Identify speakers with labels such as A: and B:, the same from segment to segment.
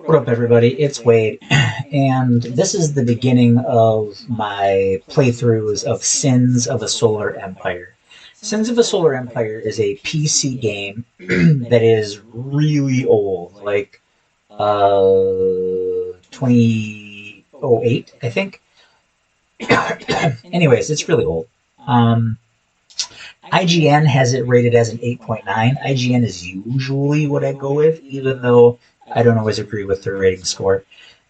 A: What up, everybody? It's Wade, and this is the beginning of my playthroughs of Sins of a Solar Empire. Sins of a Solar Empire is a PC game that is really old, like 2008, I think. Anyways, it's really old. Um, IGN has it rated as an 8.9. IGN is usually what I go with, even though I don't always agree with their rating score.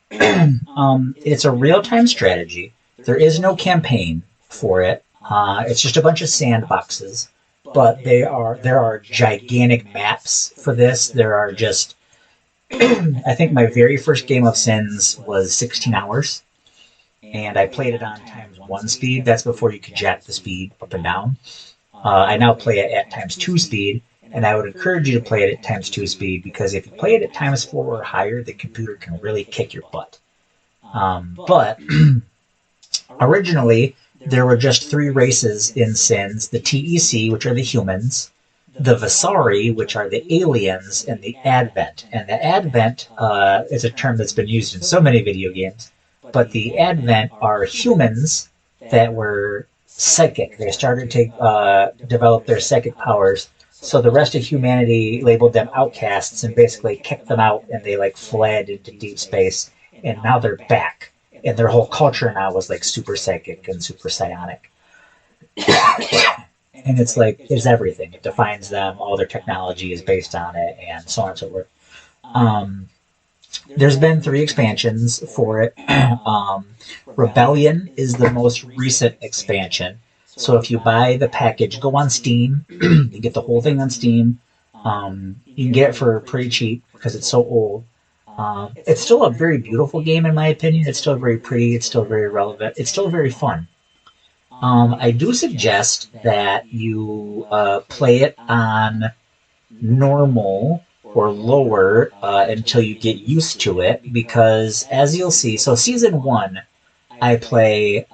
A: It's a real-time strategy. There is no campaign for it. It's just a bunch of sandboxes, but there are gigantic maps for this. There are just I think my very first game of Sins was 16 hours, and I played it on times 1 speed. That's before you could jack the speed up and down. I now play it at times 2 speed, and I would encourage you to play it at times 2 speed, because if you play it at times 4 or higher, the computer can really kick your butt. But originally, there were just 3 races in Sins: the TEC, which are the humans, the Visari, which are the aliens, and the Advent. And the Advent is a term that's been used in so many video games, but the Advent are humans that were psychic. They started to develop their psychic powers, so the rest of humanity labeled them outcasts and basically kicked them out, and they fled into deep space, and now they're back. And their whole culture now was super psychic and super psionic. And it's everything. It defines them. All their technology is based on it, and so on and so forth. There's been 3 expansions for it. Rebellion is the most recent expansion. So if you buy the package, go on Steam. You get the whole thing on Steam. You can get it for pretty cheap because it's so old. It's still a very beautiful game, in my opinion. It's still very pretty. It's still very relevant. It's still very fun. I do suggest that you play it on normal or lower until you get used to it, because as you'll see, so Season 1, I play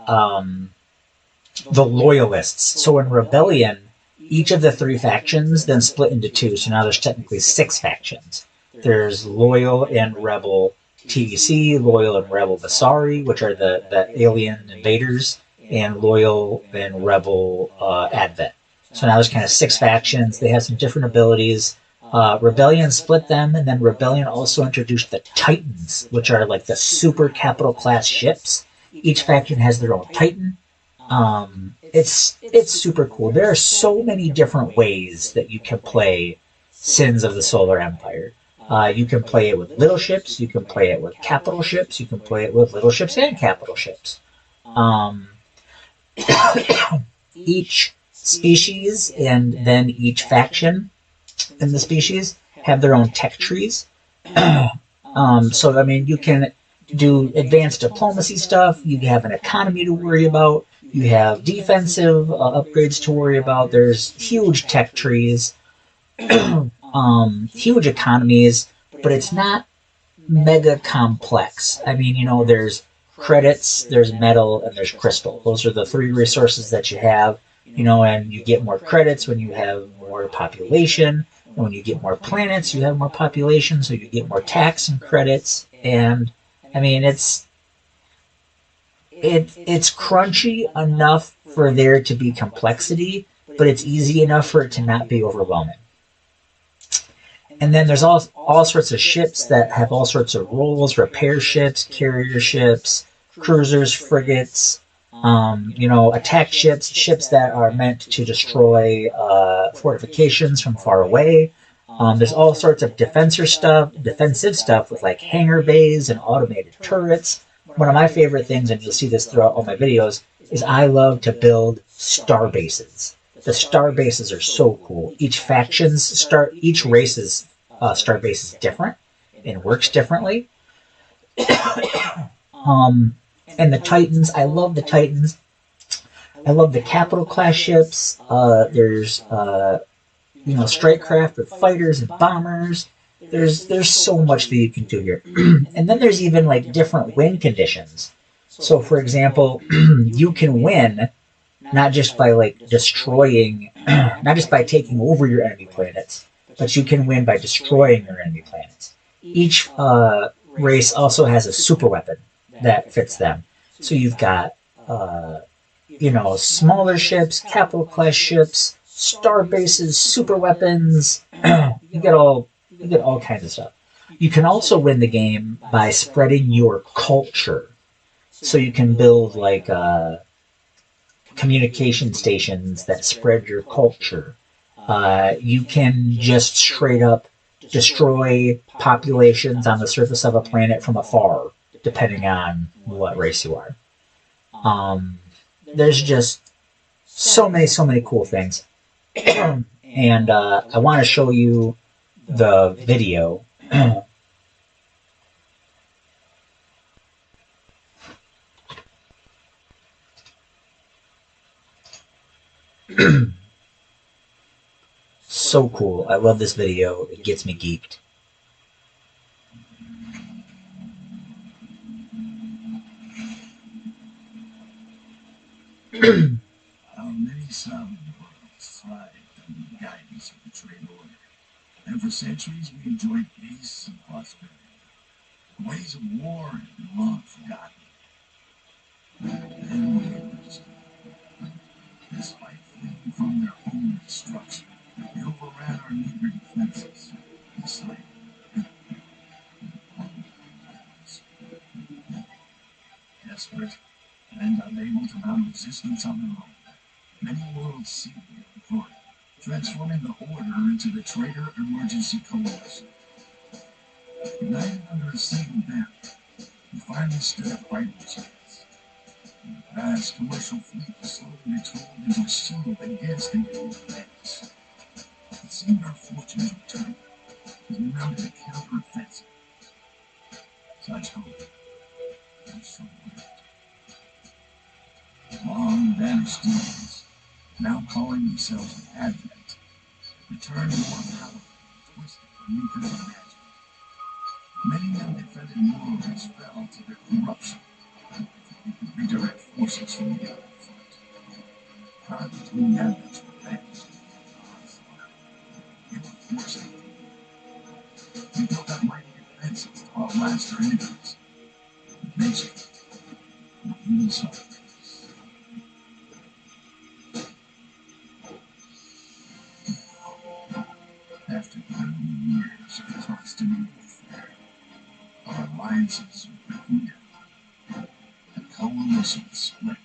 A: the Loyalists. So in Rebellion, each of the 3 factions then split into 2, so now there's technically 6 factions. There's Loyal and Rebel TEC, Loyal and Rebel Visari, which are the alien invaders, and Loyal and Rebel Advent. So now there's kind of 6 factions. They have some different abilities. Rebellion split them, and then Rebellion also introduced the Titans, which are the super capital class ships. Each faction has their own Titan. It's super cool. There are so many different ways that you can play Sins of the Solar Empire. You can play it with little ships, you can play it with capital ships, you can play it with little ships and capital ships. Each species and then each faction in the species have their own tech trees. So, I mean, you can do advanced diplomacy stuff, you have an economy to worry about, you have defensive upgrades to worry about, there's huge tech trees, huge economies, but it's not mega complex. I mean, there's credits, there's metal, and there's crystal. Those are the 3 resources that you have, and you get more credits when you have more population. And when you get more planets, you have more population, so you get more tax and credits. And I mean, it's crunchy enough for there to be complexity, but it's easy enough for it to not be overwhelming. And then there's all sorts of ships that have all sorts of roles: repair ships, carrier ships, cruisers, frigates, attack ships, ships that are meant to destroy fortifications from far away. There's all sorts of defensive stuff with hangar bays and automated turrets. One of my favorite things, and you'll see this throughout all my videos, is I love to build star bases. The star bases are so cool. Each race's star base is different and works differently. And the Titans, I love the Titans. I love the capital class ships. There's Strikecraft with fighters and bombers. There's so much that you can do here. And then there's even different win conditions. So for example, you can win not just by destroying, not just by taking over your enemy planets, but you can win by destroying your enemy planets. Each race also has a super weapon that fits them. So you've got, uh, smaller ships, capital class ships, star bases, super weapons. You get all kinds of stuff. You can also win the game by spreading your culture. So you can build like communication stations that spread your culture. You can just straight up destroy populations on the surface of a planet from afar, depending on what race you are. Um, there's just so many cool things. And I want to show you the video. So cool. I love this video. It gets me geeked.
B: How many sovereign worlds thrived under the guidance of the trade order, and for centuries we enjoyed peace and prosperity. The ways of war have been long forgotten. And we despite fleeing from their own destruction, they overran our neighboring defenses, enslaved desperate and unable to mount resistance on their own. Many worlds seem to be deployed, transforming the Order into the Traitor Emergency Coalition. United under a single banner, we finally stood a fighting chance. The vast commercial fleet was slowly retooled into a shield against invading planets. It seemed our fortunes were turning as we mounted a counter-offensive. Such hope and so weird. Long vanished demons, now calling themselves the Advent, returned more powerful and twisted than we could have imagined. Many undefended worlds fell to their corruption. We could redirect forces from the other front. Time between the Advents were vanished. We were forced to leave. We built up mighty defenses to outlast our enemies. Eventually, we even saw peace. After 30 years of constant warfare, our alliances were broken down. The coalition split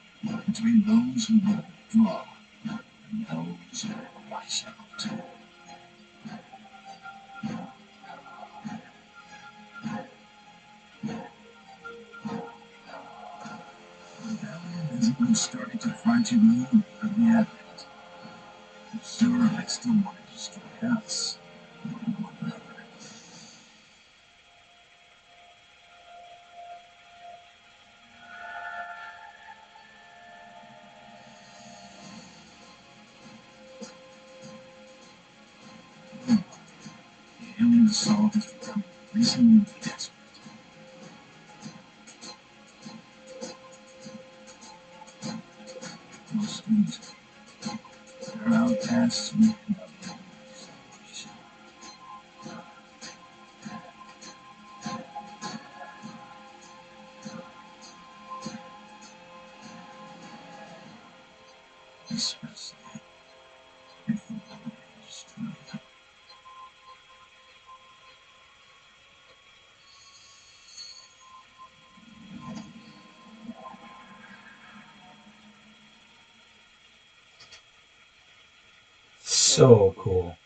B: between those who would withdraw and those who would watch out. Rebellion has even started to frighten me of the Advent. I'm sure they still want to destroy us. One another. The alien assault has become increasingly desperate. Most things, their outcasts may end up in isolation. Especially if the world is destroyed.
A: So cool.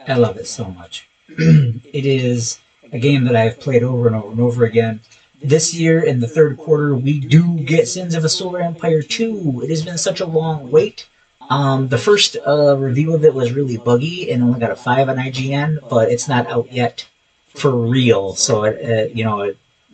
A: I love it so much. It is a game that I've played over and over and over again. This year, in the third quarter, we do get Sins of a Solar Empire 2. It has been such a long wait. The first review of it was really buggy and only got a 5 on IGN, but it's not out yet for real. So,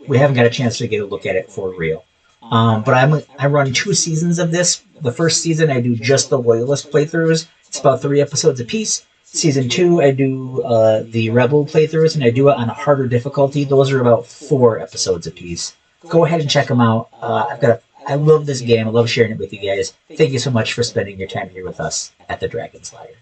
A: we haven't got a chance to get a look at it for real. But I run 2 seasons of this. The first season, I do just the Loyalist playthroughs. It's about 3 episodes apiece. Season 2, I do the Rebel playthroughs, and I do it on a harder difficulty. Those are about 4 episodes apiece. Go ahead and check them out. I love this game. I love sharing it with you guys. Thank you so much for spending your time here with us at the Dragon Slayer.